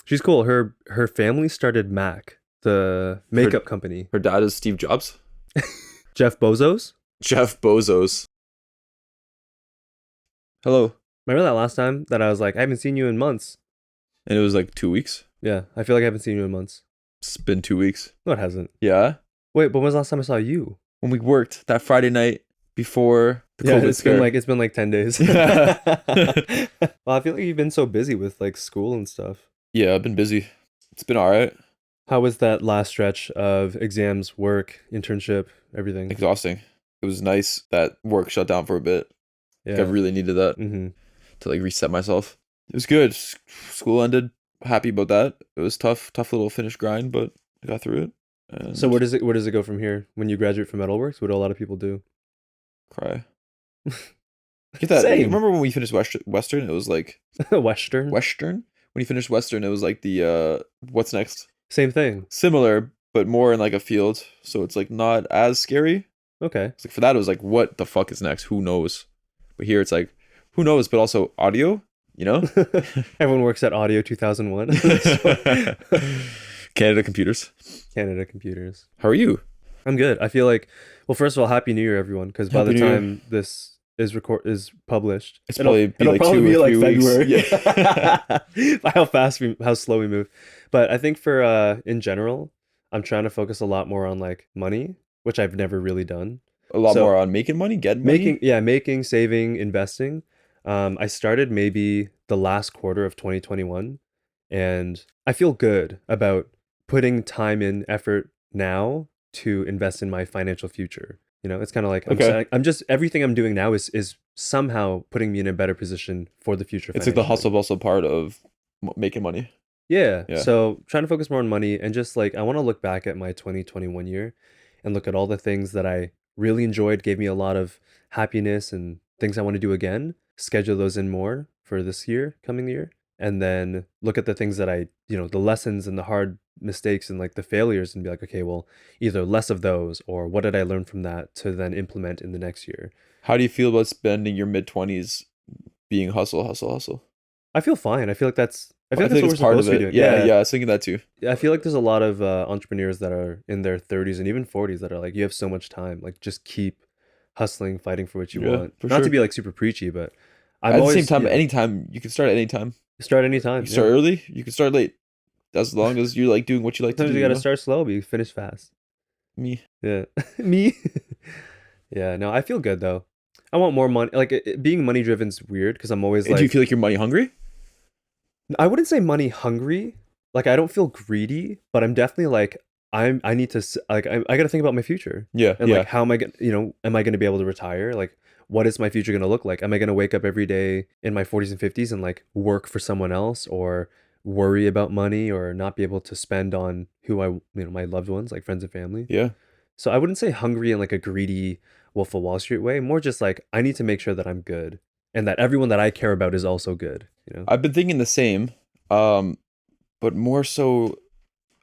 She's cool. Her family started Mac, the makeup company. Her dad is Steve Jobs. Jeff Bezos. Jeff Bezos. Hello. Remember that last time that I was like, I haven't seen you in months. And it was like 2 weeks. Yeah, I feel like I haven't seen you in months. It's been 2 weeks. No, it hasn't. Yeah. Wait, but when was the last time I saw you? When we worked that Friday night before the Yeah, COVID scare. it's been like 10 days. Yeah. Well, I feel like you've been so busy with like school and stuff. Yeah, I've been busy. It's been all right. How was that last stretch of exams, work, internship, everything? Exhausting. It was nice that work shut down for a bit. Yeah. Like, I really needed that to like reset myself. It was good. School ended. Happy about that. It was tough little finish grind, but I got through it. And So where does it go from here? When you graduate from Metalworks, what do a lot of people do? cry. Get that. Same. Remember when we finished Western? It was like Western? Western? When you finished Western, it was like the what's next? Same thing. Similar, but more in like a field. So it's like not as scary. Okay. It's like for that it was like, what the fuck is next? Who knows? But here it's like, who knows? But also audio, you know? Everyone works at Audio 2001. Canada Computers. Canada Computers. How are you? I'm good. I feel like, well, first of all, Happy New Year, everyone, because by Happy the New Year. time this is published, It's probably be it'll like probably 2 be or like 3 weeks. February. By how slow we move. But I think for in general, I'm trying to focus a lot more on like money, which I've never really done. A lot So- more on making money, getting money. Making, saving, investing. I started maybe the last quarter of 2021, and I feel good about putting time and effort now to invest in my financial future. You know, it's kind of like Okay. I'm just everything I'm doing now is somehow putting me in a better position for the future. It's like the financially. hustle bustle part of making money. Yeah. Yeah. So trying to focus more on money and just like I want to look back at my 2021 year and look at all the things that I really enjoyed, gave me a lot of happiness and things I want to do again, schedule those in more for this year, coming year, and then look at the things that the lessons and the hard mistakes and like the failures and be like, okay, well, either less of those or what did I learn from that to then implement in the next year. How do you feel about spending your mid-20s being hustle, hustle, hustle? I feel fine. I feel like that's I that's think what it's we're part supposed of to be it. doing. Yeah, I was thinking that too. I feel like there's a lot of entrepreneurs that are in their 30s and even 40s that are like, you have so much time. Like, just keep hustling, fighting for what you Yeah, want. for Not to sure. be like super preachy, but I'm At the always same time, yeah, anytime you can start at any time. start anytime. You can start early, you can start late. As long as you're like doing what you like Sometimes to do. you gotta know? start slow, but you finish fast. Me. Yeah, me. Yeah, no, I feel good though. I want more money. Like being money driven is weird because I'm always Do you like, feel like you're money hungry? I wouldn't say money hungry. Like I don't feel greedy, but I'm definitely like I need to like I got to think about my future. Yeah, And yeah. like how am I gonna am I gonna be able to retire? Like what is my future gonna look like? Am I gonna wake up every day in my 40s and 50s and like work for someone else or worry about money or not be able to spend on who my loved ones, like friends and family? Yeah. So I wouldn't say hungry in like a greedy Wolf of Wall Street way, more just like I need to make sure that I'm good and that everyone that I care about is also good, you know? I've been thinking the same, but more so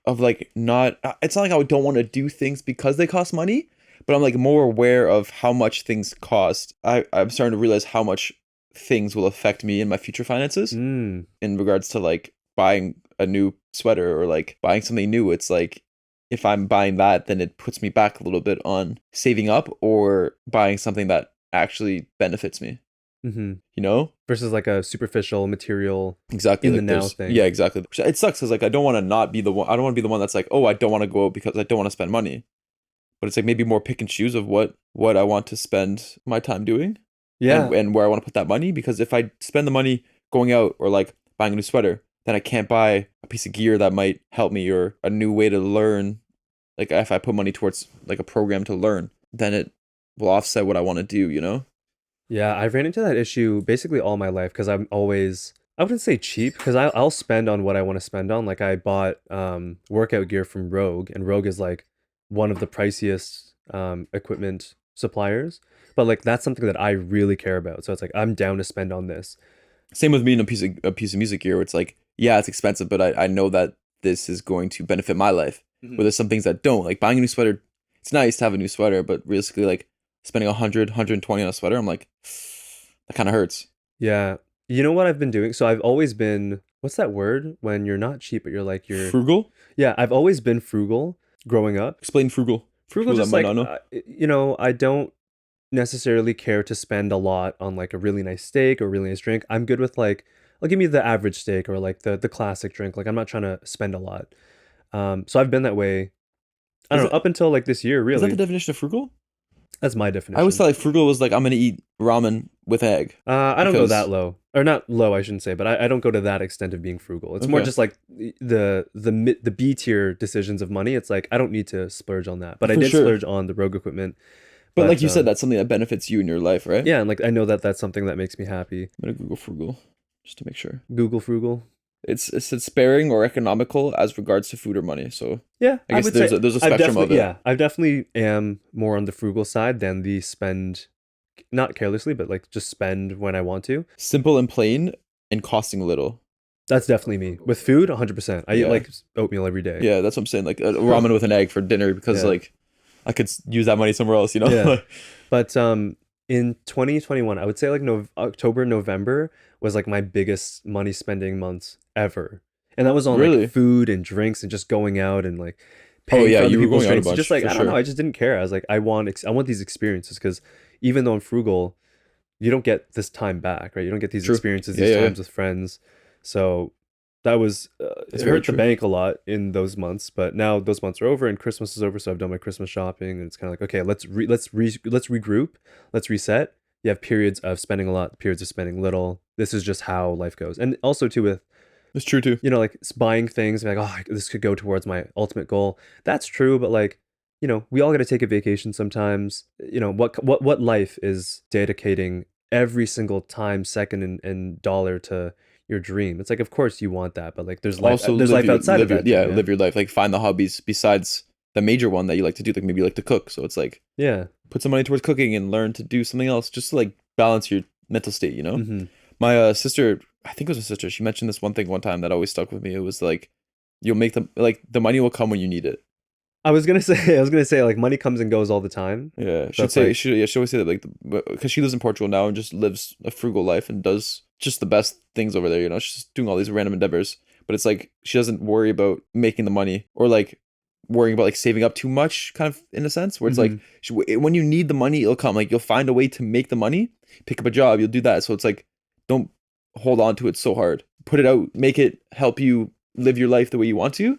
of like not. It's not like I don't want to do things because they cost money, but I'm like more aware of how much things cost. I'm starting to realize how much things will affect me in my future finances Mm. in regards to like buying a new sweater or like buying something new. It's like if I'm buying that, then it puts me back a little bit on saving up or buying something that actually benefits me. Mm-hmm. You know? Versus like a superficial material Exactly. in the like now there's- thing. Yeah, exactly. It sucks because like I don't want to not be the one. I don't want to be the one that's like, oh, I don't want to go out because I don't want to spend money. But it's like maybe more pick and choose of what I want to spend my time doing. Yeah. And where I want to put that money. Because if I spend the money going out or like buying a new sweater, then I can't buy a piece of gear that might help me or a new way to learn. Like if I put money towards like a program to learn, then it will offset what I want to do, you know? Yeah, I've ran into that issue basically all my life because I'm always, I wouldn't say cheap because I'll spend on what I want to spend on. Like I bought workout gear from Rogue, and Rogue is like one of the priciest equipment suppliers. But like that's something that I really care about. So it's like I'm down to spend on this. Same with me in a piece of music gear where it's like, yeah, it's expensive, but I know that this is going to benefit my life. Mhm. Where there's some things that don't. Like buying a new sweater, it's nice to have a new sweater, but realistically like spending 100, 120 on a sweater, I'm like, that kind of hurts. Yeah. You know what I've been doing? So I've always been, what's that word when you're not cheap, but you're Frugal? yeah, I've always been frugal growing up. Explain frugal for Frugal people that just might like not know. I don't necessarily care to spend a lot on like a really nice steak or a really nice drink. I'm good with like I'll give me the average steak or like the classic drink. Like I'm not trying to spend a lot. So I've been that way. I Is don't know, that up until like this year, is that the really. definition of frugal? That's my I always definition. thought like frugal was like I'm gonna eat ramen with egg I don't go that because low, or not low, I shouldn't say, but I don't go to that extent of being frugal. It's more okay, just like the B tier decisions of money. It's like I don't need to splurge on that, but I for did sure. splurge on the rogue equipment. But like But you said, that's something that benefits you in your life, right? yeah, and like I know that that's something that makes me happy. I'm gonna Google frugal just to make sure. Google frugal. It's sparing or economical as regards to food or money. So Yeah, I I guess would say there's a I've spectrum of definitely it. yeah, I definitely am more on the frugal side than the spend, not carelessly, but like just spend when I want to. Simple and plain and costing little. That's definitely me. With food, 100%. I eat Yeah. like oatmeal every day. Yeah, that's what I'm saying. Like a ramen with an egg for dinner because Yeah. like I could use that money somewhere else, you Yeah. know? But in 2021, I would say like October, November was like my biggest money spending months ever. And that was on like Really? food and drinks and just going out and like Oh paying yeah, for other you were people's going out a drinks. bunch Just like for I don't know, sure. I just didn't care. I was like I want these experiences because even though I'm frugal, you don't get this time back, right? You don't get these True. experiences, Yeah, these yeah, yeah. times with friends. So that was That's it very hurt the true. bank a lot in those months, but now those months are over and Christmas is over, so I've done my Christmas shopping and it's kind of like okay, let's regroup, let's reset. You have periods of spending a lot, periods of spending little. This is just how life goes, and also too with It's true too. like buying things like oh this could go towards my ultimate goal. That's true, but like we all got to take a vacation sometimes. What life is dedicating every single time, second, and dollar to your dream? It's like of course you want that, but like Also there's life outside of that dream. Yeah, live your life. Like find the hobbies besides the major one that you like to do. Like maybe you like to cook. So it's like yeah. put some money towards cooking and learn to do something else just to like balance your mental state, you know? Hmm. My sister, I think it was a sister, she mentioned this one thing one time that always stuck with me. It was like you'll make them like the money will come when you need it. I was gonna say like money comes and goes all the time. Yeah, So it's like she always say that like because she lives in Portugal now and just lives a frugal life and does just the best things over there. You know, she's just doing all these random endeavors, but it's like she doesn't worry about making the money or like worrying about like saving up too much, kind of in a sense where it's like mhm. when you need the money, it'll come. Like you'll find a way to make the money, pick up a job, you'll do that. So it's like don't hold on to it so hard. Put it out, make it help you live your life the way you want to,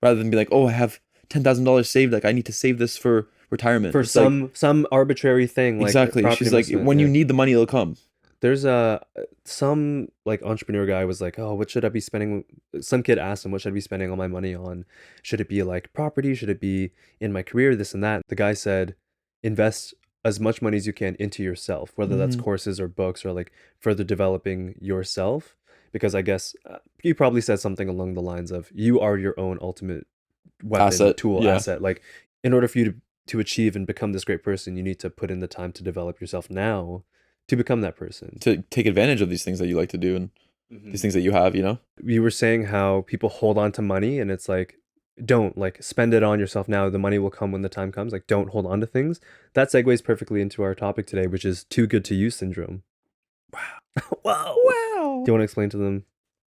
rather than be like, oh, I have $10,000 saved. Like I need to save this for retirement. For It's like some arbitrary thing like exactly. property She's like, investment. when you Yeah. need the money, it'll come. There's a some like entrepreneur guy was like, "Oh, what should I be spending?" Some kid asked him, "What should I be spending all my money on? Should it be like property? Should it be in my career? This and that." The guy said, "Invest as much money as you can into yourself, whether that's Hmm. courses or books or like further developing yourself." Because I guess he probably said something along the lines of, "You are your own ultimate weapon, Asset. tool, Yeah. asset." Like, in order for you to achieve and become this great person, you need to put in the time to develop yourself now to become that person. To take advantage of these things that you like to do and these Mhm. things that you have, you know? You were saying how people hold on to money and it's like, don't like spend it on yourself now. The money will come when the time comes. Like, don't hold on to things. That segues perfectly into our topic today, which is too good to use syndrome. Wow. Do Wow. you want to explain to them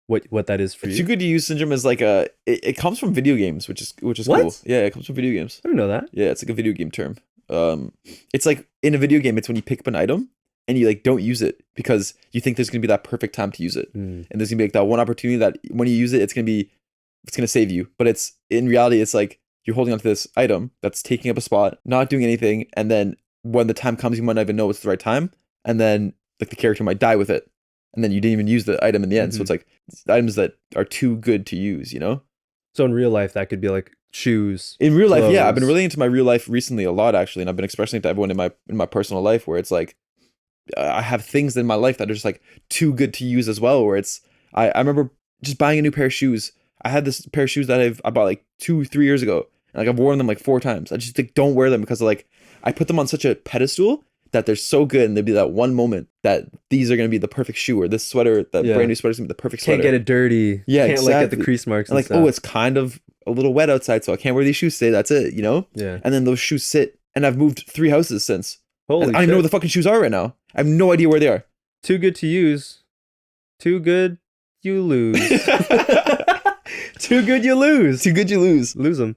what that is for Too you? good to use syndrome is like it comes from video games, which is cool. What? Yeah, it comes from video games. I don't know that. Yeah, it's like a video game term. It's like in a video game, it's when you pick up an item and you like don't use it because you think there's gonna be that perfect time to use it, Mm. and there's gonna be like that one opportunity that when you use it, it's gonna save you. But it's in reality, it's like you're holding onto this item that's taking up a spot, not doing anything, and then when the time comes, you might not even know it's the right time, and then like the character might die with it, and then you didn't even use the item in the end. So Mhm. it's like items that are too good to use, you know? So in real life, that could be like shoes, In real life, yeah, I've been clothes. relating to my real life recently a lot actually, and I've been expressing it to everyone in my personal life where it's like I have things in my life that are just like too good to use as well. Where it's I remember just buying a new pair of shoes. I had this pair of shoes that I bought like 2 3 years ago, and like I've worn them like 4 times. I just like don't wear them because like I put them on such a pedestal that they're so good, and there'd be that one moment that these are gonna be the perfect shoe, or this sweater, that Yeah. brand new sweater is gonna be the perfect Can't sweater. get it dirty. Yeah, Can't like get the exactly. crease marks And and like, stuff. oh, it's kind of a little wet outside, so I can't wear these shoes today. That's it, you know? Yeah. And then those shoes sit, and I've moved 3 houses since. And Holy I don't even know where shit. the fucking shoes are right now. I have no idea where they are. Too good to use. Too good you lose. Too good, you lose. Too good, you lose. Lose them.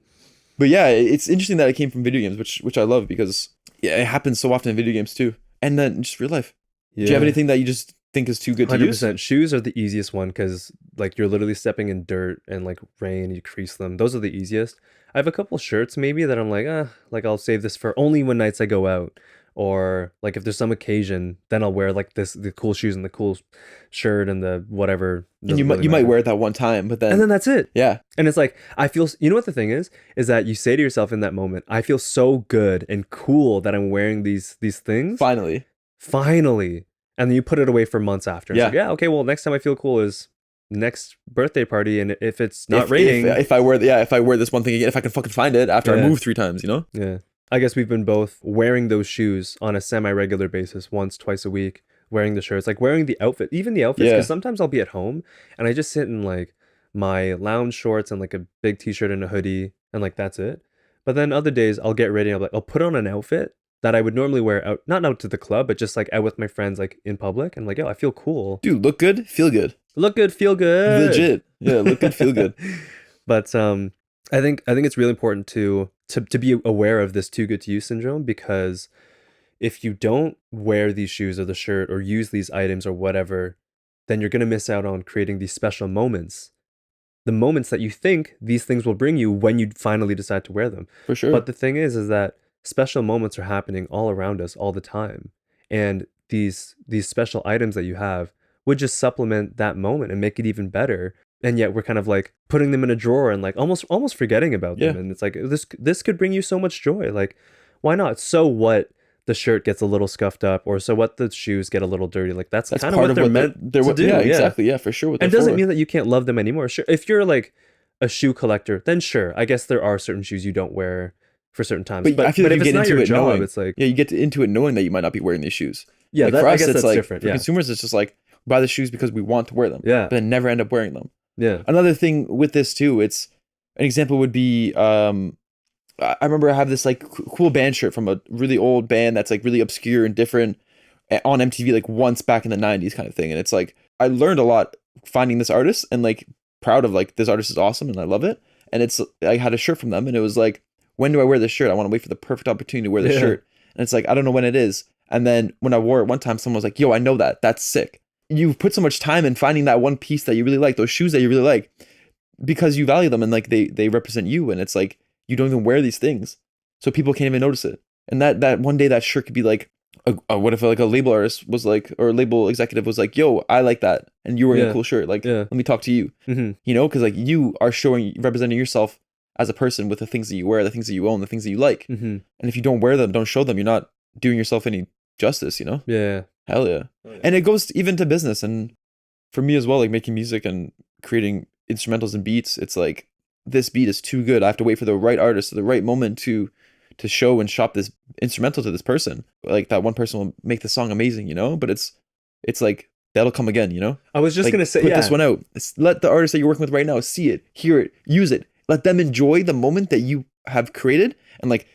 But yeah, it's interesting that it came from video games, which I love because yeah, it happens so often in video games too, and then just real life. Yeah. Do you have anything that you just think is too good to use? 100%. Shoes are the easiest one because like you're literally stepping in dirt and like rain, you crease them. Those are the easiest. I have a couple shirts maybe that I'm like I'll save this for only when nights I go out. Or like if there's some occasion, then I'll wear like the cool shoes and the cool shirt and the whatever. And you might wear it that one time, but then and then that's it. Yeah. And it's like I feel, you know what the thing is that you say to yourself in that moment, I feel so good and cool that I'm wearing these things. Finally. And then you put it away for months after. It's Yeah. like, yeah, okay, well, next time I feel cool is next birthday party, and if it's not raining, if I wear this one thing again, if I can fucking find it after I move 3 times, you know? Yeah. I guess we've been both wearing those shoes on a semi-regular basis, once, twice a week, wearing the shirts, like wearing the outfit, even the outfits, because sometimes I'll be at home and I just sit in like my lounge shorts and like a big t-shirt and a hoodie and like that's it. But then other days I'll get ready and I'll put on an outfit that I would normally wear out, not out to the club, but just like out with my friends, like in public. And like, yo, I feel cool. Dude, look good, feel good. Look good, feel good. Legit. Yeah, look good, feel good. But I think it's really important to be aware of this too good to use syndrome, because if you don't wear these shoes or the shirt or use these items or whatever, then you're going to miss out on creating these special moments. The moments that you think these things will bring you when you finally decide to wear them. For sure. But the thing is that special moments are happening all around us all the time. And these special items that you have would just supplement that moment and make it even better. And yet we're kind of like putting them in a drawer and like almost forgetting about them. And it's like, this could bring you so much joy. Like, why not? So what the shirt gets a little scuffed up, or so what the shoes get a little dirty. Like that's kind of what they're meant to do. Yeah, exactly. Yeah, for sure. And it doesn't mean that you can't love them anymore. Sure, if you're like a shoe collector, then sure, I guess there are certain shoes you don't wear for certain times. But I feel like if you it's get not into your it job, knowing, it's like, yeah, you get into it knowing that you might not be wearing these shoes. Yeah, like for us, I guess it's that's like different. For consumers, it's just like buy the shoes because we want to wear them. Yeah, but then never end up wearing them. Yeah. Another thing with this too, it's an example would be I remember I have this like cool band shirt from a really old band that's like really obscure and different on MTV like once back in the 90s kind of thing. And it's like I learned a lot finding this artist and like proud of like this artist is awesome and I love it. And it's I had a shirt from them and it was like, when do I wear this shirt? I want to wait for the perfect opportunity to wear this shirt. And it's like, I don't know when it is. And then when I wore it one time, someone was like, yo, I know that. That's sick. You've put so much time in finding that one piece that you really like, those shoes that you really like, because you value them and like they represent you. And it's like, you don't even wear these things. So people can't even notice it. And that one day that shirt could be like, what if like a label artist was like, or a label executive was like, yo, I like that. And you're wearing a cool shirt. Like, let me talk to you, you know, because like you are representing yourself as a person with the things that you wear, the things that you own, the things that you like. And if you don't wear them, don't show them, you're not doing yourself any justice, you know? Yeah. Hell yeah. And it goes even to business. And for me as well, like making music and creating instrumentals and beats, it's like, this beat is too good. I have to wait for the right artist at the right moment to show and shop this instrumental to this person. Like that one person will make the song amazing, you know? But it's like, that'll come again, you know? I was just like, going to say, put this one out. Let the artist that you're working with right now see it, hear it, use it. Let them enjoy the moment that you have created and like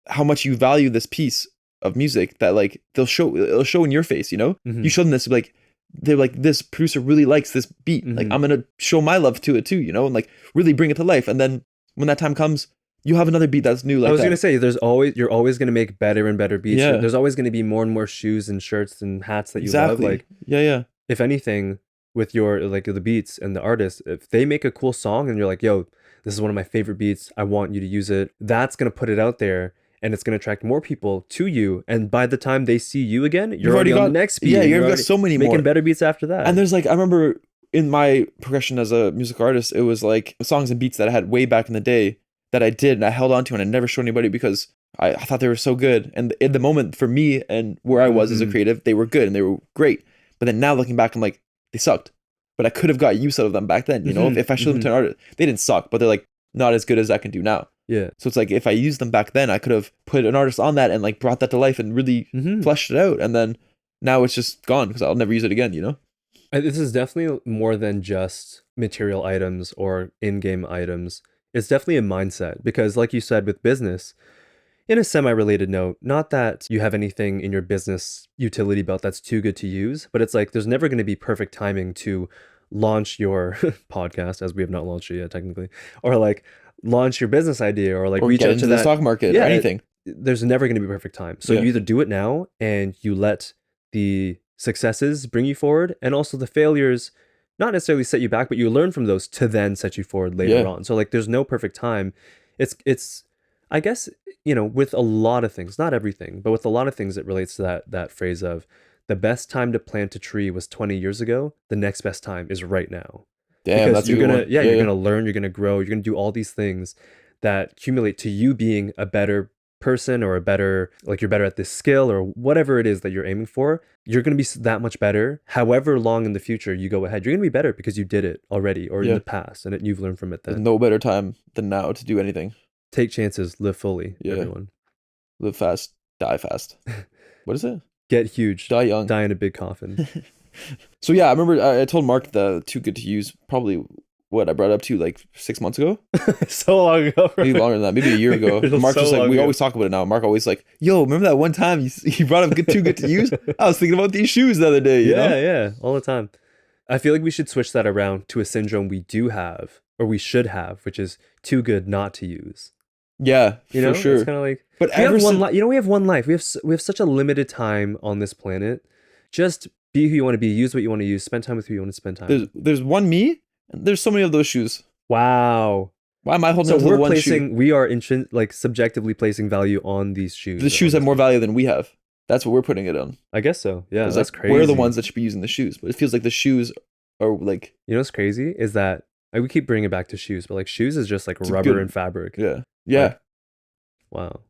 how much you value this piece of music that like it'll show in your face, you know? You show them this, like, they're like, this producer really likes this beat. Like, I'm going to show my love to it too, you know? And like really bring it to life. And then when that time comes, you have another beat that's new. Like I was going to say, you're always going to make better and better beats. Yeah. There's always going to be more and more shoes and shirts and hats that you love. Like, yeah. If anything, with your, like the beats and the artist, if they make a cool song and you're like, yo, this is one of my favorite beats, I want you to use it. That's going to put it out there. And it's going to attract more people to you. And by the time they see you again, you're already on the next beat. Yeah, you've got so many making better beats after that. And there's like, I remember in my progression as a music artist, it was like songs and beats that I had way back in the day that I did and I held on to and I never showed anybody because I thought they were so good. And in the moment for me and where I was as a creative, they were good and they were great. But then now looking back, I'm like, they sucked. But I could have got use out of them back then. You know, if I showed them to an artist, they didn't suck, but they're like not as good as I can do now. Yeah. So it's like if I used them back then, I could have put an artist on that and like brought that to life and really fleshed it out. And then now it's just gone because I'll never use it again, you know? This is definitely more than just material items or in-game items. It's definitely a mindset because like you said with business, in a semi-related note, not that you have anything in your business utility belt that's too good to use, but it's like there's never going to be perfect timing to launch your podcast, as we have not launched it yet technically, or like launch your business idea, or like Or reach get out into to the that. stock market or Yeah, anything. there's never going to be a perfect time. So Yeah. you either do it now and you let the successes bring you forward, and also the failures not necessarily set you back, but you learn from those to then set you forward later Yeah. on. So like there's no perfect time. It's I guess, with a lot of things, not everything, but with a lot of things, it relates to that phrase of the best time to plant a tree was 20 years ago. The next best time is right now. Damn, Because that's a good one. you're Yeah. gonna learn, you're gonna grow, you're gonna do all these things that accumulate to you being a better person, or a better, like you're better at this skill or whatever it is that you're aiming for. You're gonna be that much better. However long in the future you go ahead, you're gonna be better because you did it already or in Yeah. the past, and you've learned from it. There's Then no better time than now to do anything. take chances, live fully, Yeah. everyone. Live fast, die fast. What is it? Get huge, Die young. die in a big coffin. So yeah, I remember I told Mark the too good to use probably what I brought up to like 6 months ago. So long ago. Maybe longer than that, maybe a year ago. It was Mark so just like, long we ago. always talk about it now. Mark always like, yo, remember that one time you brought up too good to use? I was thinking about these shoes the other day, you know? Yeah, all the time. I feel like we should switch that around to a syndrome we do have, or we should have, which is too good not to use. Yeah, You know, for sure. it's kind of like, But we have ever one since, life. We have one life. We have such a limited time on this planet. Just be who you want to be. Use what you want to use. Spend time with who you want to spend time with. there's one me, and there's so many of those shoes. Wow. Why am I holding So on to the we're one placing, shoe? we are like subjectively placing value on these shoes. The shoes have more value than we have. That's what we're putting it on. I guess so. Yeah, 'Cause, that's like, crazy. we're the ones that should be using the shoes, but it feels like the shoes are like, You know what's crazy is that we keep bringing it back to shoes, but like shoes is just like It's rubber good. and fabric. yeah. Wow.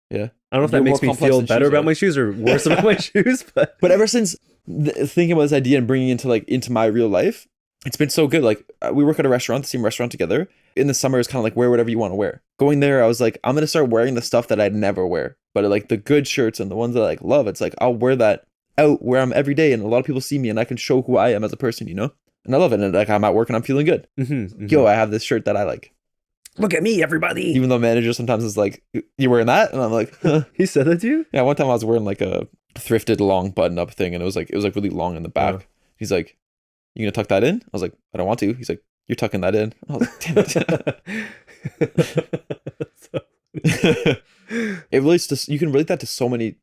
Yeah. I don't know if They're that more makes me complex feel than better shoes about are. my shoes or worse about my shoes, but But ever since thinking about this idea and bringing it into my real life, it's been so good. Like we work at a restaurant, the same restaurant together. In the summer, it's kind of like wear whatever you want to wear. Going there, I was like, I'm gonna start wearing the stuff that I'd never wear, but like the good shirts and the ones that I like love. It's like I'll wear that out where I'm every day, and a lot of people see me, and I can show who I am as a person, you know. And I love it. And like I'm at work and I'm feeling good. Yo, I have this shirt that I like. look at me, everybody. Even though manager sometimes is like, "You wearing that?" And I'm like, huh. He said that to you? Yeah. One time I was wearing like a thrifted long button up thing, and it was like really long in the back. Oh. He's like, "You gonna tuck that in?" I was like, "I don't want to." He's like, "You're tucking that in." I was like, "Damn it." It relates to, you can relate that to so many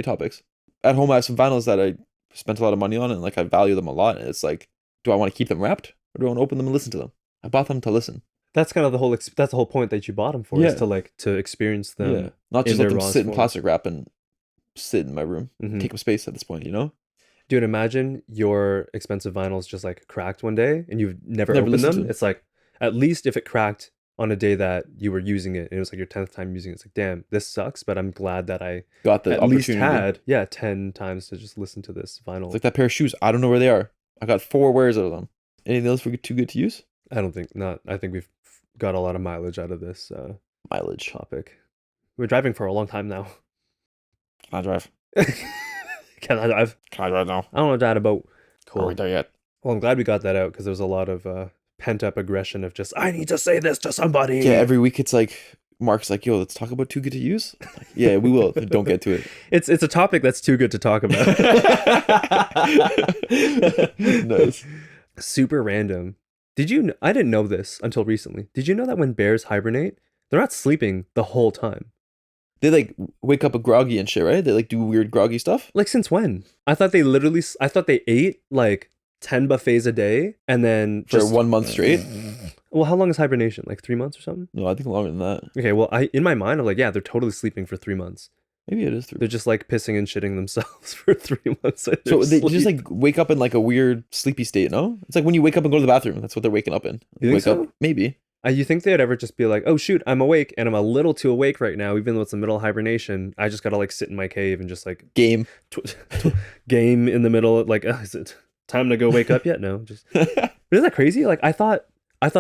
topics. At home, I have some vinyls that I spent a lot of money on, and like I value them a lot. And it's like, do I want to keep them wrapped, or do I want to open them and listen to them? I bought them to listen. That's kind of the whole that's the whole point that you bought them for, Yeah. is to experience them. Yeah, not in just let their them rawest sit in form. plastic wrap and sit in my room, Mhm. take up space at this point. You know? Dude, imagine your expensive vinyls just like cracked one day and you've never opened listened to them. them. It's like, at least if it cracked on a day that you were using it and it was like your 10th time using it, it's like, damn, this sucks, but I'm glad that I Got the at least opportunity. had 10 times to just listen to this vinyl. It's like that pair of shoes. I don't know where they are. I got 4 wears out of them. Anything else for too good to use? I don't think not. I think we've got a lot of mileage out of this Mileage. topic. We're driving for a long time now. Can I drive? Can I drive? Can I drive now? I don't know that about. Are Cool. we there yet? Well, I'm glad we got that out because there was a lot of pent up aggression of just, I need to say this to somebody. Yeah, every week it's like Mark's like, "Yo, let's talk about too good to use." Like, yeah, we will. Don't get to it. It's a topic that's too good to talk about. Nice. Super random. I didn't know this until recently. Did you know that when bears hibernate, they're not sleeping the whole time? They like wake up groggy and shit, right? They like do weird groggy stuff. Like since when? I thought they ate like 10 buffets a day and then For just 1 month straight. Well, how long is hibernation? Like 3 months or something? No, I think longer than that. Okay, well, in my mind I'm like, yeah, they're totally sleeping for 3 months. Maybe it is 3. They're just like pissing and shitting themselves for 3 months. So they just like wake up in like a weird sleepy state, no? It's like when you wake up and go to the bathroom. That's what they're waking up in. You think Wake so? up, maybe. You think they'd ever just be like, oh shoot, I'm awake and I'm a little too awake right now, even though it's the middle of hibernation. I just gotta like sit in my cave and just like Game. game in the middle. Like, is it time to go wake up yet? No, just. But isn't that crazy? Like I thought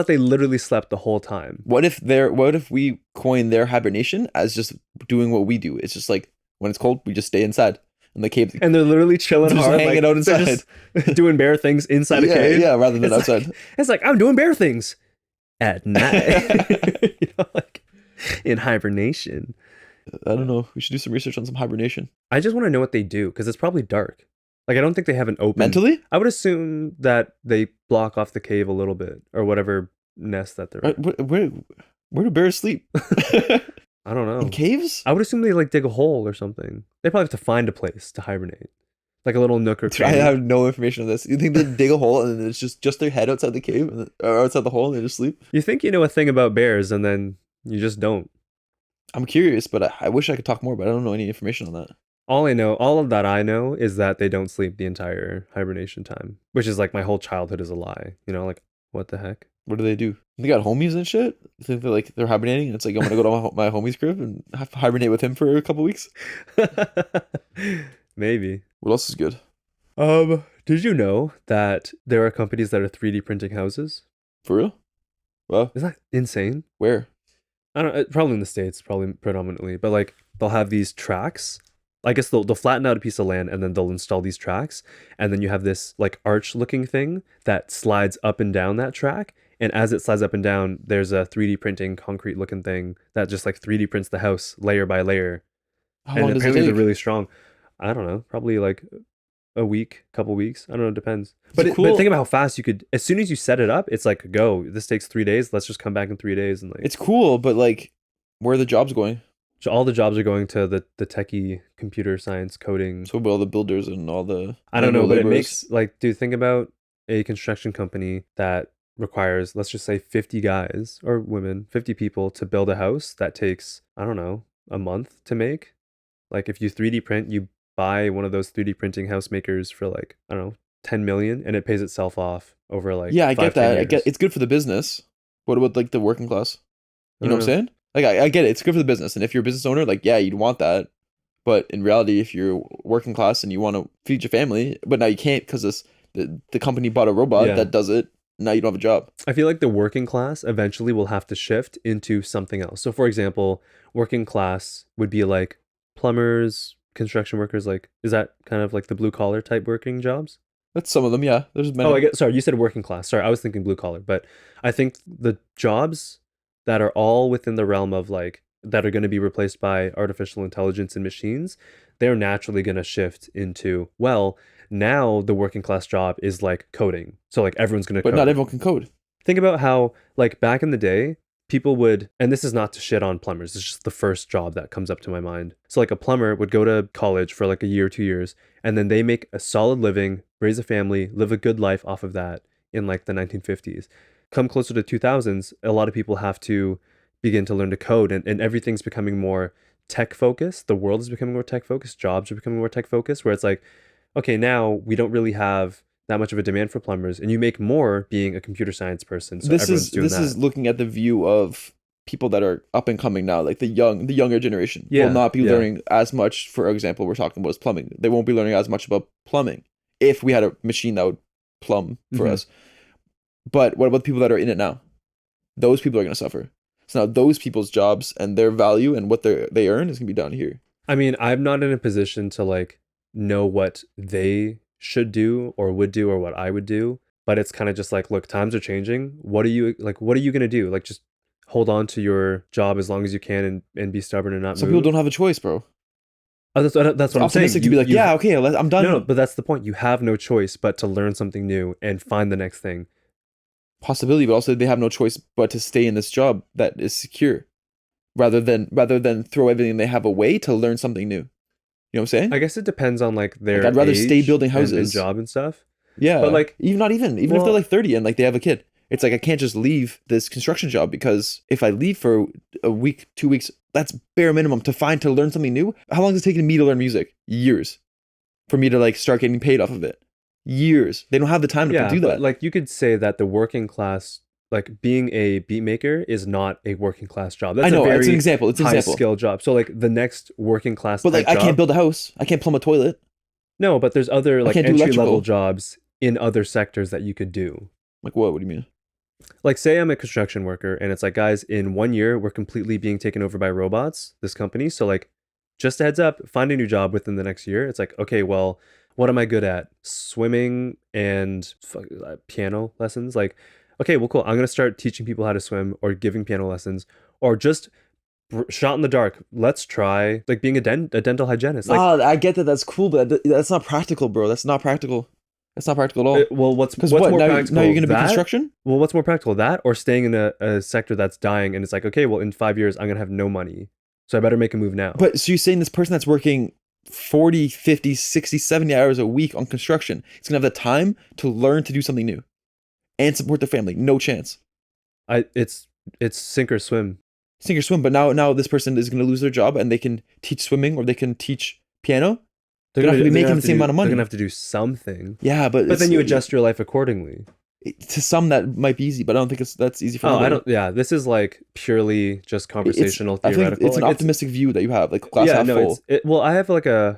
they literally slept the whole time. What if we coin their hibernation as just doing what we do? It's just like when it's cold, we just stay inside in the cave. And they're literally chilling Just hard, hanging like, out they're inside. just doing bear things inside a cave. Yeah, rather than It's outside. It's like I'm doing bear things at night. Like in hibernation. I don't know. We should do some research on some hibernation. I just want to know what they do because it's probably dark. Like I don't think they have an open. Mentally? I would assume that they block off the cave a little bit or whatever nest that they're Right, in. where do bears sleep? I don't In know. caves? I would assume they like dig a hole or something. They probably have to find a place to hibernate, like a little nook or Dude, I cranny. have no information on this. You think they dig a hole and then it's just their head outside the cave or outside the hole and they just sleep? You think you know a thing about bears and then you just don't. I'm curious, but I wish I could talk more, but I don't know any information on that. All of that I know is that they don't sleep the entire hibernation time, which is like my whole childhood is a lie. You know, like what the heck? What do they do? They got homies and shit. You think they're hibernating? It's like I'm gonna go to my homie's crib and have to hibernate with him for a couple weeks. Maybe. What else is good? Did you know that there are companies that are 3D printing houses? For real? Well, Isn't that insane? where? I don't probably in the States, probably predominantly, but like they'll have these tracks. I guess they'll flatten out a piece of land and then they'll install these tracks. And then you have this like arch looking thing that slides up and down that track. And as it slides up and down, there's a 3D printing concrete looking thing that just like 3D prints the house layer by layer. How And long does it apparently they're take? really strong. I don't know, probably like a week, couple weeks. I don't know, it depends. Is it But cool? think about how fast you could as soon as you set it up, it's like go. This takes 3 days. Let's just come back in 3 days and like It's cool, but like, where are the jobs going? so all the jobs are going to the techie computer science coding. So about all the builders and all the I don't know, manual but it laborers. makes like dude, think about a construction company that requires let's just say 50 guys or women, 50 people to build a house that takes, I don't know, a month to make. Like if you 3D print, you buy one of those 3D printing house makers for like, I don't know, 10 million and it pays itself off over like Yeah, I get 5, 10 that. I years. get it's good for the business. What about like the working class? I You know don't what I'm saying? Like I get it. It's good for the business, and if you're a business owner, like yeah, you'd want that. But in reality, if you're working class and you want to feed your family, but now you can't because the company bought a robot Yeah. that does it. Now you don't have a job. I feel like the working class eventually will have to shift into something else. So, for example, working class would be like plumbers, construction workers. Like, is that kind of like the blue collar type working jobs? That's some of them. Yeah, there's many. Oh, I get. Sorry, you said working class. Sorry, I was thinking blue collar. But I think the jobs that are all within the realm of like that are going to be replaced by artificial intelligence and machines, they're naturally going to shift into well. Now the working class job is like coding. So like everyone's going to But code. not everyone can code. Think about how like back in the day people would, and this is not to shit on plumbers, it's just the first job that comes up to my mind. So like a plumber would go to college for like a year 2 years and then they make a solid living, raise a family, live a good life off of that in like the 1950s. Come closer to 2000s, a lot of people have to begin to learn to code, and everything's becoming more tech focused. The world is becoming more tech focused, jobs are becoming more tech focused, where it's like okay, now we don't really have that much of a demand for plumbers, and you make more being a computer science person. So everyone's doing This that. is looking at the view of people that are up and coming now, like the younger generation Yeah, will not be yeah. learning as much. For example, we're talking about is plumbing. They won't be learning as much about plumbing if we had a machine that would plumb for Mhm. us. But what about the people that are in it now? Those people are going to suffer. So now those people's jobs and their value and what they earn is going to be down here. I mean, I'm not in a position to like know what they should do or would do or what I would do, but it's kind of just like, look, times are changing. What are you like? What are you gonna do? Like, just hold on to your job as long as you can and be stubborn and not Some move. people don't have a choice, bro. Oh, that's what I'm It's saying. optimistic to be like, yeah, okay, I'm done. no, but that's the point. You have no choice but to learn something new and find the next thing. Possibility, but also they have no choice but to stay in this job that is secure, rather than throw everything they have away to learn something new. You know what I'm saying? I guess it depends on like their I'd rather stay age building and houses. job and stuff. Yeah, But like, even not even if well- they're like 30 and like they have a kid, it's like I can't just leave this construction job because if I leave for a week, 2 weeks, that's bare minimum to learn something new. How long has it taken me to learn music? Years, for me to like start getting paid off of it. Years. They don't have the time to yeah, do but that. like you could say that the working class, like being a beat maker, is not a working class job. That's I know a very it's an example. It's an high example. skill job. So like the next working class But like type I can't job- build a house. I can't plumb a toilet. No, but there's other like can't do entry level electrical. jobs in other sectors that you could do. Like what? What do you mean? Like say I'm a construction worker and it's like, guys, in 1 year we're completely being taken over by robots, this company. So like just a heads up, find a new job within the next year. It's like, okay, well, what am I good at? Swimming and piano lessons. Like, okay, well, cool. I'm gonna start teaching people how to swim or giving piano lessons or just shot in the dark. Let's try like being a dental hygienist. Like, Nah, I get that. That's cool, but that's not practical, bro. That's not practical. That's not practical at all. well, Because what's what? more Now you're practical? gonna be That construction? well, what's more practical? That or staying in a sector that's dying and it's like, okay, well, in 5 years I'm gonna have no money, so I better make a move now. But so you're saying this person that's working 40, 50, 60, 70 hours a week on construction, it's gonna have the time to learn to do something new and support their family? No chance. It's sink or swim. Sink or swim. But now this person is gonna lose their job and they can teach swimming or they can teach piano. They're not gonna be making the same amount of money. They're gonna have to do something. Yeah, but then you adjust your life accordingly. To some that might be easy, but I don't think that's easy for Oh, everybody. I don't. Yeah, this is like purely just conversational, I think theoretical. it's an like, optimistic view that you have, like glass half full. Well, I have like I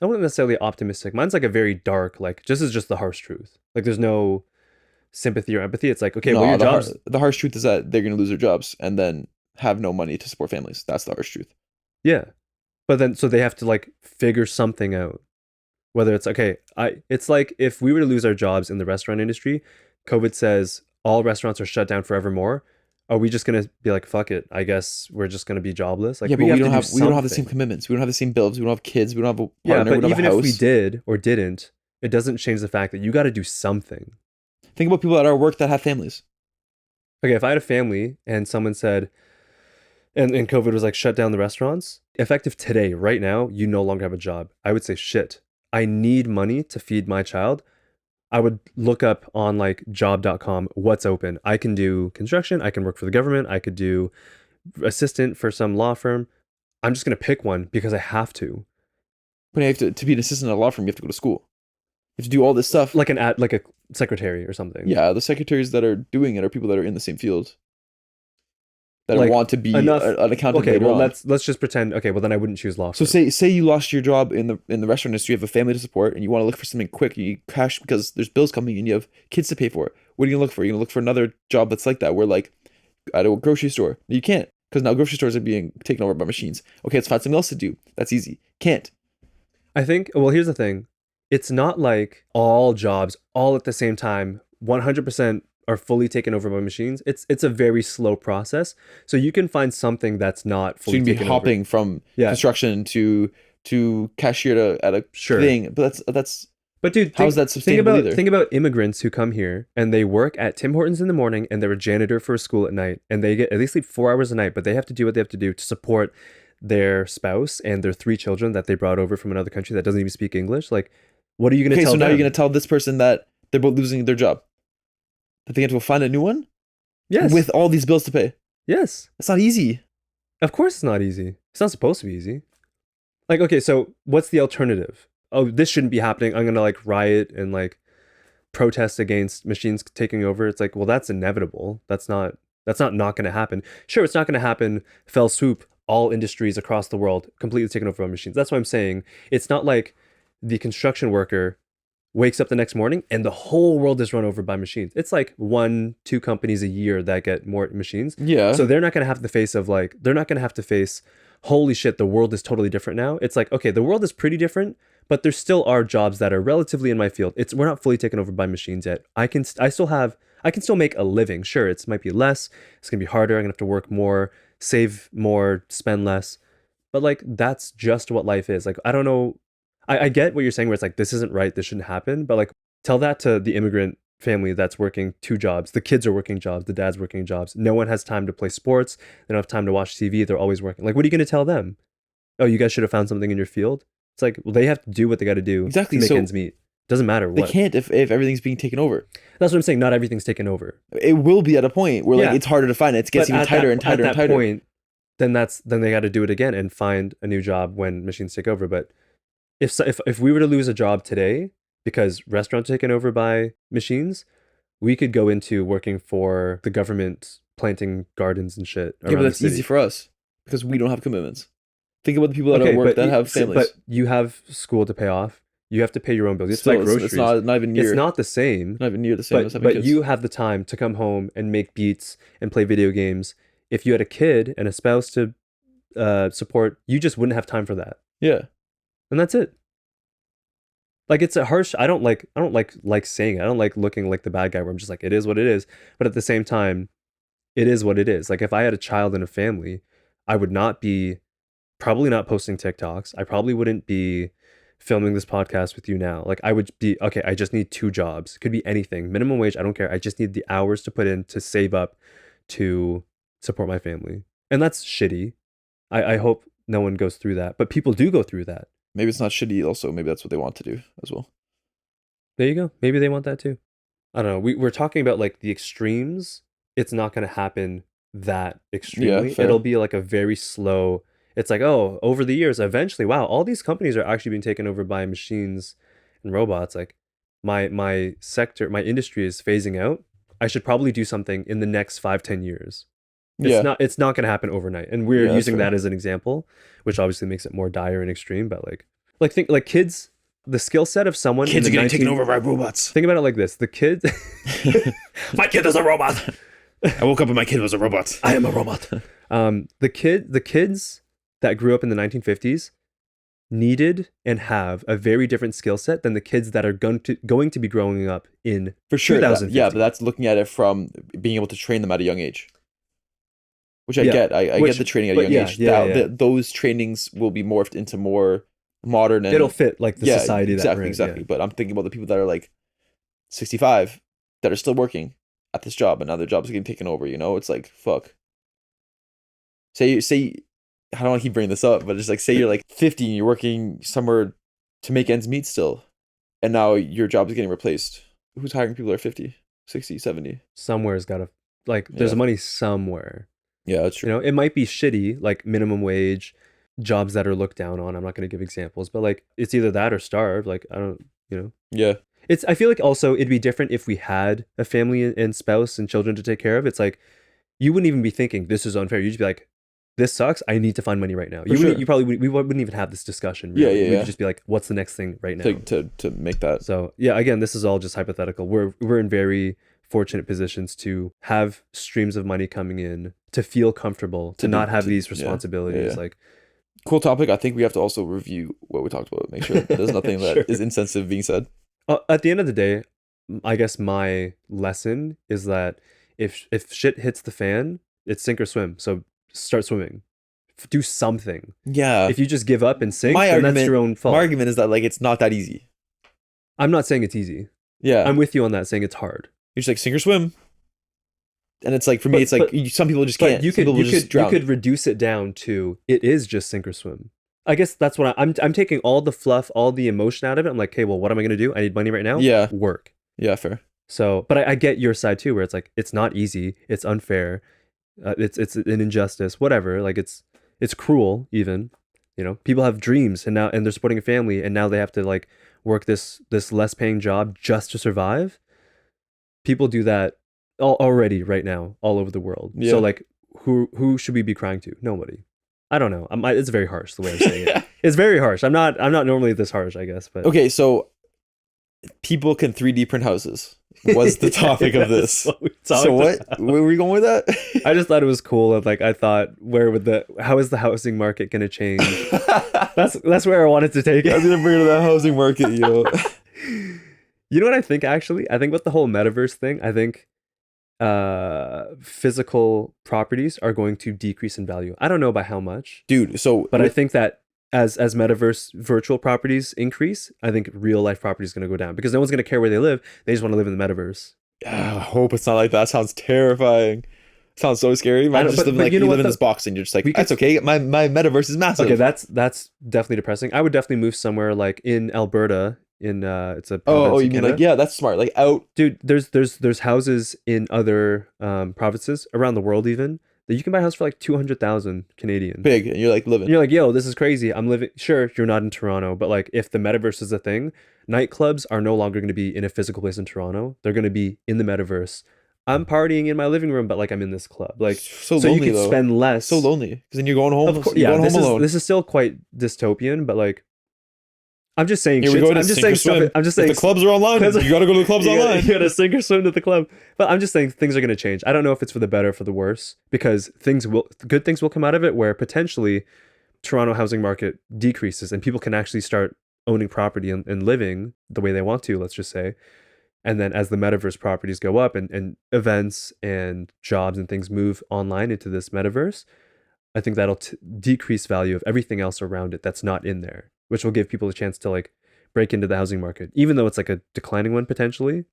wouldn't necessarily optimistic. Mine's like a very dark, like just the harsh truth. Like there's no sympathy or empathy. It's like, okay, No, well, your job's the harsh truth is that they're gonna lose their jobs and then have no money to support families. That's the harsh truth. yeah, but then so they have to like figure something out. Whether it's okay, it's like if we were to lose our jobs in the restaurant industry, COVID says all restaurants are shut down forevermore. Are we just gonna be like, fuck it? I guess we're just gonna be jobless. Like Yeah, but we don't have the same something. commitments. We don't have the same bills. We don't have kids. We don't have a Yeah, partner. We but don't have even a if house. we did or didn't, it doesn't change the fact that you got to do something. Think about people at our work that have families. Okay, if I had a family and someone said, and COVID was like shut down the restaurants, effective today, right now, you no longer have a job. I would say, shit, I need money to feed my child. I would look up on like job.com what's open. I can do construction. I can work for the government. I could do assistant for some law firm. I'm just going to pick one because I have to. But you have to be an assistant at a law firm, you have to go to school. You have to do all this stuff. Like like a secretary or something. Yeah, the secretaries that are doing it are people that are in the same field. That Like, want to be enough- an accountant. Okay, later well on. let's just pretend. Okay, well then I wouldn't choose law So firm. say you lost your job in the restaurant industry, you have a family to support, and you want to look for something quick. You cash because there's bills coming, and you have kids to pay for. What are you gonna look for? You're gonna look for another job that's like that, where like at a grocery store. You can't because now grocery stores are being taken over by machines. Okay, let's find something else to do. That's easy. Can't. I think, well, here's the thing. It's not like all jobs all at the same time 100% are fully taken over by machines. It's a very slow process. So you can find something that's not So fully you can be taken hopping over. from Yeah. construction to cashier at a Sure. thing. But that's But dude, how's that sustainable either? think about immigrants who come here and they work at Tim Hortons in the morning and they're a janitor for a school at night and they get at least like 4 hours a night, but they have to do what they have to do to support their spouse and their 3 children that they brought over from another country that doesn't even speak English. Like, what are you going to Okay, tell so now them? you're gonna tell this person that they're both losing their job, that they have to go find a new one Yes. with all these bills to pay. Yes. That's not easy. Of course it's not easy. It's not supposed to be easy. Like, okay, so what's the alternative? Oh, this shouldn't be happening. I'm gonna like riot and like protest against machines taking over. It's like, well, that's inevitable. That's not gonna happen. Sure, it's not gonna happen fell swoop, all industries across the world completely taken over by machines. That's what I'm saying. It's not like the construction worker wakes up the next morning and the whole world is run over by machines. It's like 1-2 companies a year that get more machines. Yeah. So they're not going to have they're not going to have to face, holy shit, the world is totally different now. It's like, okay, the world is pretty different, but there still are jobs that are relatively in my field. We're not fully taken over by machines yet. I can still make a living. Sure, it might be less. It's going to be harder. I'm going to have to work more, save more, spend less. But like, that's just what life is. Like, I don't know. I get what you're saying where it's like, this isn't right. This shouldn't happen. But like, tell that to the immigrant family that's working 2 jobs. The kids are working jobs. The dad's working jobs. No one has time to play sports. They don't have time to watch TV. They're always working. Like, what are you going to tell them? Oh, you guys should have found something in your field. It's like, well, they have to do what they got to do Exactly. to make So ends meet. Doesn't matter they what. can't if everything's being taken over. That's what I'm saying. Not everything's taken over. It will be at a point where like Yeah. it's harder to find it. It gets But even at tighter that- and tighter at and that tighter. point, then they got to do it again and find a new job when machines take over. But if we were to lose a job today because restaurants are taken over by machines, we could go into working for the government, planting gardens and shit. Yeah, but that's easy for us because we don't have commitments. Think about the people that are at work that have families. But you have school to pay off. You have to pay your own bills. You have to buy Still, groceries. it's not even near. It's not the same. Not even near the same as having But kids. you have the time to come home and make beats and play video games. If you had a kid and a spouse to support, you just wouldn't have time for that. Yeah. And that's it. Like, it's a harsh. I don't like saying it. I don't like looking like the bad guy where I'm just like, it is what it is. But at the same time, it is what it is. Like, if I had a child and a family, I would not be probably not posting TikToks. I probably wouldn't be filming this podcast with you now. Like I would be, okay, I just need 2 jobs. Could be anything. Minimum wage, I don't care. I just need the hours to put in to save up to support my family. And that's shitty. I hope no one goes through that. But people do go through that. Maybe it's not shitty also. Maybe that's what they want to do as well. There you go. Maybe they want that too. I don't know. We're talking about like the extremes. It's not going to happen that extremely. fair. It'll be like a very slow. It's like, oh, over the years, eventually, wow, all these companies are actually being taken over by machines and robots. Like my sector, my industry is phasing out. I should probably do something in the next 5-10 years. Yeah. It's not going to happen overnight. And we're Yeah, that's using fair. that as an example, which obviously makes it more dire and extreme. But like think like kids, the skill set of someone Kids in are the getting taken 19 over by robots. Think about it like this: the kids. My kid is a robot. I woke up and my kid was a robot. I am a robot. The kids that grew up in the 1950s needed and have a very different skill set than the kids that are going to be growing up in For sure. 2050. Yeah, but that's looking at it from being able to train them at a young age. Which I Yeah, get. I which- get the training at a but young yeah, age. yeah, yeah. Those trainings will be morphed into more modern and It'll fit like the society exactly, that we're in. exactly. Yeah. But I'm thinking about the people that are like 65 that are still working at this job and now their jobs are getting taken over, you know? It's like, fuck. Say I don't want to keep bringing this up, but it's like say you're like 50 and you're working somewhere to make ends meet still, and now your job is getting replaced. Who's hiring people that are 50, 60, 70? Somewhere's got to there's Yeah. money somewhere. Yeah, that's true. You know, it might be shitty, like minimum wage, jobs that are looked down on. I'm not going to give examples, but like it's either that or starve. Like I don't, you know. Yeah. I feel like also it'd be different if we had a family and spouse and children to take care of. It's like you wouldn't even be thinking this is unfair. You'd just be like, this sucks. I need to find money right now. sure. You probably we wouldn't even have this discussion. Yeah, Really. yeah, We'd yeah. just be like, what's the next thing right now? To make that. So yeah, again, this is all just hypothetical. We're in very fortunate positions to have streams of money coming in, to feel comfortable, to not have these responsibilities. yeah. Like Cool topic. I think we have to also review what we talked about. Make sure there's nothing that Sure. is insensitive being said. at the end of the day, I guess my lesson is that if shit hits the fan, it's sink or swim. So start swimming. Do something. Yeah. If you just give up and sink, My then argument, that's your own fault. My argument is that like it's not that easy. I'm not saying it's easy. Yeah. I'm with you on that, saying it's hard. You're just like sink or swim. And it's like for me, it's like some people just can't. But you Some people just drown. could reduce it down to it is just sink or swim. I guess that's what I'm taking all the fluff, all the emotion out of it. I'm like, okay, well, what am I gonna do? I need money right now. Yeah. Work. Yeah, fair. So, but I get your side too, where it's like it's not easy, it's unfair, it's an injustice, whatever. Like it's cruel even. You know, people have dreams and they're supporting a family and now they have to like work this less paying job just to survive. People do that already right now all over the world. Yeah. So like, who should we be crying to? Nobody. I don't know. It's very harsh the way I'm saying it. It's very harsh. I'm not normally this harsh, I guess. But Okay, so people can 3D print houses. Was the topic of this? So what? Where were we going with that? I just thought it was cool, and like I thought, how is the housing market gonna change? That's where I wanted to take it. I was gonna bring it to the housing market, yo. You know what I think actually? I think with the whole metaverse thing, I think physical properties are going to decrease in value. I don't know by how much, Dude, so but I think that as metaverse virtual properties increase, I think real life property is going to go down because no one's going to care where they live. They just want to live in the metaverse. I hope it's not like that. Sounds terrifying. Sounds so scary. Man, just living like you live in this box and you're just like, that's okay. My metaverse is massive. Okay, that's definitely depressing. I would definitely move somewhere like in Alberta. It's a oh, province you in mean Canada. like, yeah, that's smart. Like out, Dude, there's houses in other provinces around the world even that you can buy a house for like 200,000 Canadian. big, and you're like living. And you're like, yo, this is crazy. I'm living. Sure, you're not in Toronto, but like if the metaverse is a thing, nightclubs are no longer going to be in a physical place in Toronto. They're going to be in the metaverse. I'm partying in my living room, but like I'm in this club. Like so so lonely, you could though. spend less. So lonely because then you're going home. Of course, you're yeah. going home alone. This is still quite dystopian, but like I'm just saying. Here we go to I'm just sink or saying stuff. swim. I'm just If saying the clubs are online. You gotta go to the clubs online. You gotta sink or swim to the club. But I'm just saying things are gonna change. I don't know if it's for the better or for the worse because good things will come out of it. Where potentially Toronto housing market decreases and people can actually start owning property and living the way they want to. Let's just say. And then as the metaverse properties go up and events and jobs and things move online into this metaverse, I think that'll decrease value of everything else around it that's not in there, which will give people a chance to like break into the housing market, even though it's like a declining one potentially.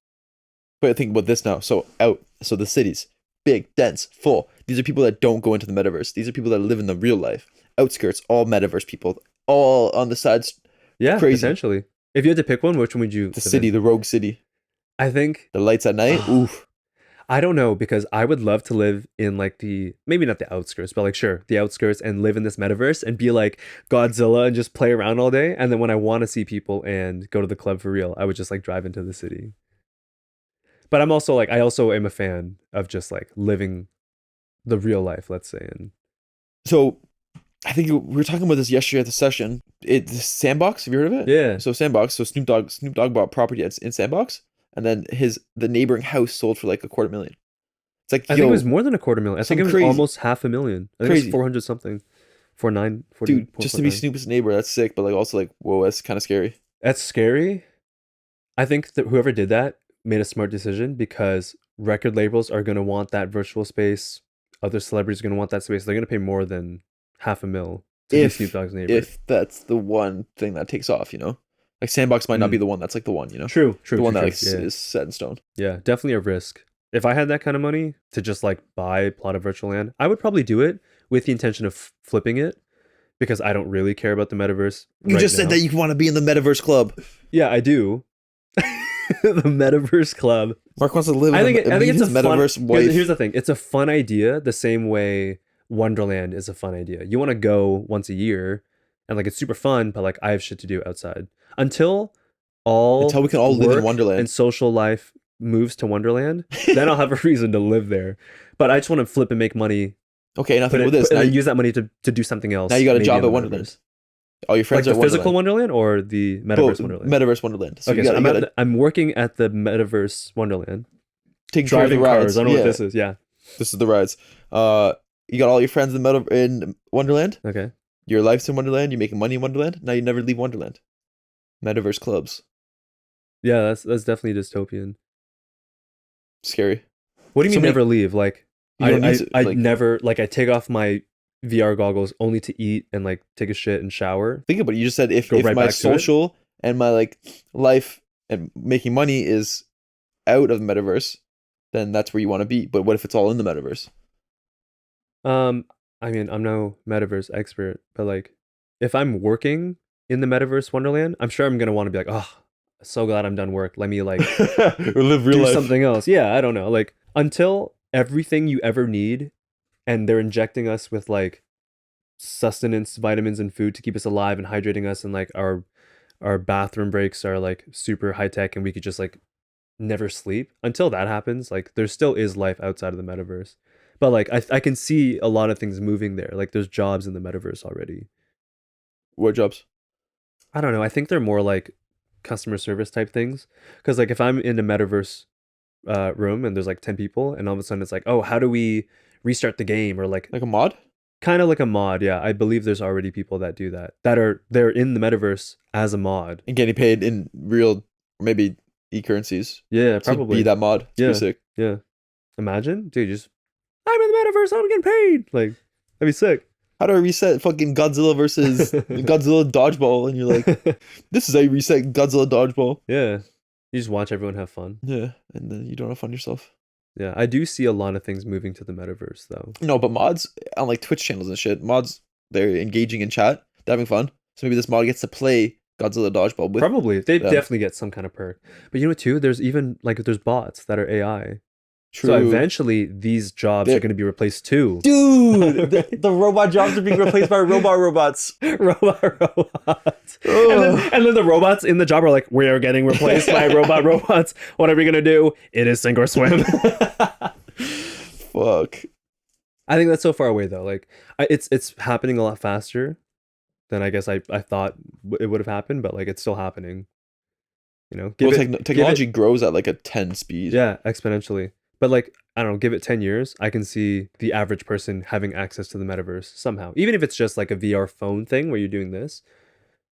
But think about this now. So the cities, big, dense, full. These are people that don't go into the metaverse. These are people that live in the real life. Outskirts, all metaverse people, all on the sides. Yeah, Crazy. potentially. If you had to pick one, which one would you The live in? city, the rogue city, I think the lights at night. Oof. I don't know because I would love to live in like the maybe not the outskirts, but like sure, the outskirts and live in this metaverse and be like Godzilla and just play around all day. And then when I want to see people and go to the club for real, I would just like drive into the city. But I'm also like I also am a fan of just like living the real life, let's say. And So I think we were talking about this yesterday at the session. It's Sandbox. Have you heard of it? yeah, So Sandbox. So Snoop Dogg bought property in Sandbox, and then the neighboring house sold for like $250,000. It's like, I think it was yo, more than $250,000. I think it was crazy, almost 500,000. I think it was crazy, 400 something, 49, 40, dude. Just to be 4.9. Snoop's neighbor, that's sick. But like also like, whoa, that's kind of scary. That's scary. I think that whoever did that made a smart decision because record labels are going to want that virtual space. Other celebrities are going to want that space. They're going to pay more than $500,000 to be Snoop If Dogg's neighbor. if that's the one thing that takes off, like Sandbox might not be Mm. the one that's like the one, True, the one that true. like Yeah. is set in stone. Yeah, definitely a risk. If I had that kind of money to just like buy a plot of virtual land, I would probably do it with the intention of flipping it because I don't really care about the metaverse. You right just said now. that you want to be in the Metaverse Club. Yeah, I do. The Metaverse Club. Mark wants to live. I think it's a Metaverse fun, wife. Here's the thing. It's a fun idea the same way Wonderland is a fun idea. You want to go once a year and like it's super fun, but like I have shit to do outside. Until Until we can all live in work Wonderland. and social life moves to Wonderland, then I'll have a reason to live there. But I just want to flip and make money. Okay, now think about this. And Now then use that money to do something else. now you got a maybe job in at the Wonderland. metaverse. All your Like friends the are at physical Wonderland. Wonderland or the Metaverse Wonderland? Metaverse Wonderland. So Okay, you so gotta I'm working at the Metaverse Wonderland. take care of the Driving rides. cars. I don't know Yeah, what this is. Yeah. this is the rides. You got all your friends in Wonderland. Okay. Your life's in Wonderland. You're making money in Wonderland. Now you never leave Wonderland. Metaverse clubs. Yeah, that's definitely dystopian. Scary. What do you So mean many- never leave? Like You don't need to, I like- never like I take off my VR goggles only to eat and like take a shit and shower. Think about it. You just said if Go right my back to it? social and my like life and making money is out of the metaverse, then that's where you want to be. But what if it's all in the metaverse? I mean, I'm no metaverse expert, but like if I'm working in the metaverse Wonderland, I'm sure I'm gonna want to be like, oh, so glad I'm done work. Let me like Or live real do life. something else. Yeah, I don't know. Like until everything you ever need and they're injecting us with like sustenance, vitamins and food to keep us alive and hydrating us and like our bathroom breaks are like super high tech and we could just like never sleep. Until that happens, like there still is life outside of the metaverse. But like I can see a lot of things moving there. Like there's jobs in the metaverse already. What jobs? I don't know. I think they're more like customer service type things. Because like if I'm in a metaverse room and there's like 10 people and all of a sudden it's like, oh, how do we restart the game? Or like Like a mod? kind of like a mod. Yeah, I believe there's already people that do that. They're in the metaverse as a mod. And getting paid in real, maybe e-currencies. Yeah, To probably. be that mod. It's Yeah. pretty sick. Yeah. Imagine, dude, I'm in the metaverse, I'm getting paid. Like, that'd be sick. How do I reset fucking Godzilla versus Godzilla dodgeball? And you're like, this is how you reset Godzilla dodgeball. Yeah. You just watch everyone have fun. Yeah, and then you don't have fun yourself. Yeah, I do see a lot of things moving to the metaverse though. No, but mods on like Twitch channels and shit, mods, they're engaging in chat, they're having fun. So maybe this mod gets to play Godzilla dodgeball with. Probably. They them. definitely get some kind of perk. But you know what too? There's even like there's bots that are AI. True. So eventually these jobs They're- are going to be replaced too. Dude, the robot jobs are being replaced by robots. robots. And then the robots in the job are like, we are getting replaced by robots. What are we going to do? It is sink or swim. Fuck. I think that's so far away though. Like it's happening a lot faster than I guess I thought it would have happened, but like it's still happening. You know, Well, give it, technology grows at like a 10 speed. yeah, exponentially. But like I don't know, give it 10 years, I can see the average person having access to the metaverse somehow. Even if it's just like a VR phone thing where you're doing this,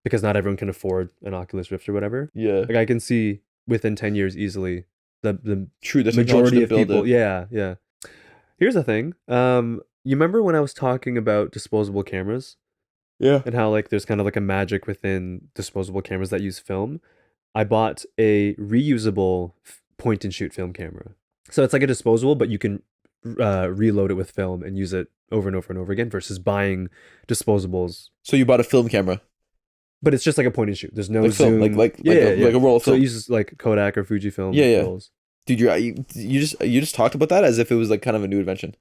because not everyone can afford an Oculus Rift or whatever. Yeah. Like I can see within 10 years easily the True, the majority technology to of build people. it. Yeah. Here's the thing. You remember when I was talking about disposable cameras Yeah. and how like there's kind of like a magic within disposable cameras that use film? I bought a reusable point and shoot film camera. So it's like a disposable, but you can reload it with film and use it over and over and over again versus buying disposables. So you bought a film camera, But it's just like a point and shoot. There's no like film, zoom. like a roll of So it film. uses like Kodak or Fujifilm Yeah, yeah. rolls. Dude, you just talked about that as if it was like kind of a new invention.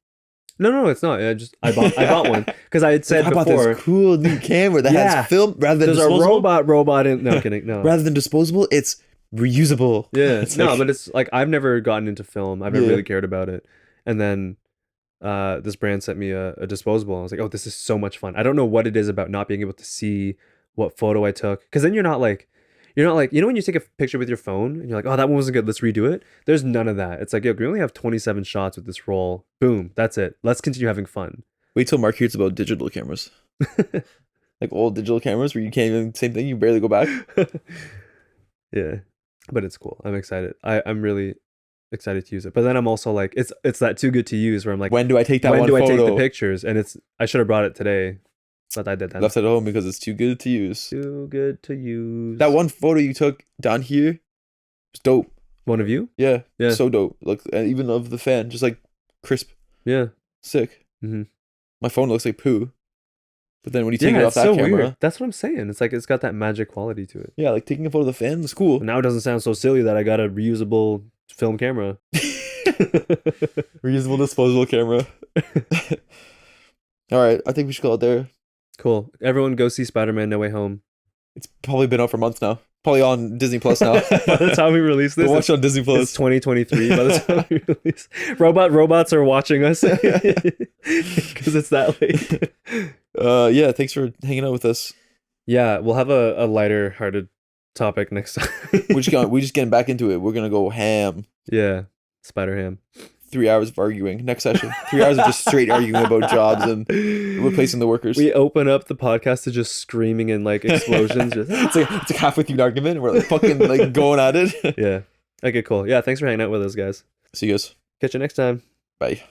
No, it's not. I bought one because I had said I bought before. this cool new camera that Yeah. has film rather than There's disposable. a robot in. No kidding. No. Rather than disposable, it's reusable. Yeah. It's No, like- but it's like I've never gotten into film. I've never Yeah. really cared about it. And then this brand sent me a disposable. I was like, oh, this is so much fun. I don't know what it is about not being able to see what photo I took. Because then you're not like, you know, when you take a picture with your phone and you're like, oh, that one wasn't good. Let's redo it. There's none of that. It's like, yo, we only have 27 shots with this roll. Boom. That's it. Let's continue having fun. Wait till Marc hears about digital cameras. Like old digital cameras where you can't even, same thing, you barely go back. Yeah. But it's cool. I'm excited. I'm really excited to use it. But then I'm also like, it's that too good to use where I'm like, When do I take that when one do I photo? take the pictures? And I should have brought it today, but I did that. Left it at home because it's too good to use. Too good to use. That one photo you took down here was dope. One of you? Yeah, Yeah. so dope. Like, and even of the fan, just like crisp, Yeah. sick. Mhm. My phone looks like poo, but then when you take Yeah, it off it's that so camera, weird. That's what I'm saying. It's like it's got that magic quality to it. yeah, like taking a photo of the fan is cool. But now it doesn't sound so silly that I got a reusable film camera. Reusable disposable camera. All right, I think we should go out there. Cool. Everyone go see Spider-Man No Way Home. It's probably been out for months now. Probably on Disney Plus now. By the time we release Go this, watch it on Disney it's Plus. 2023. By the time we release, robots are watching us because it's that late. Yeah, thanks for hanging out with us. Yeah, we'll have a lighter hearted topic next time. We're just getting back into it. We're gonna go ham. Yeah, Spider Ham. 3 hours of arguing. Next session. 3 hours of just straight arguing about jobs and replacing the workers. We open up the podcast to just screaming and like explosions. Just, it's like halfway through an argument and we're like fucking like going at it. yeah. Okay, cool. Yeah, thanks for hanging out with us, guys. See you guys. Catch you next time. Bye.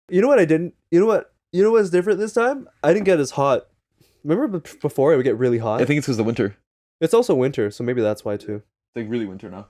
You know what I didn't? You know what's different this time? I didn't get as hot. Remember before it would get really hot? I think it's because of the winter. It's also winter, so maybe that's why too. It's like really winter now.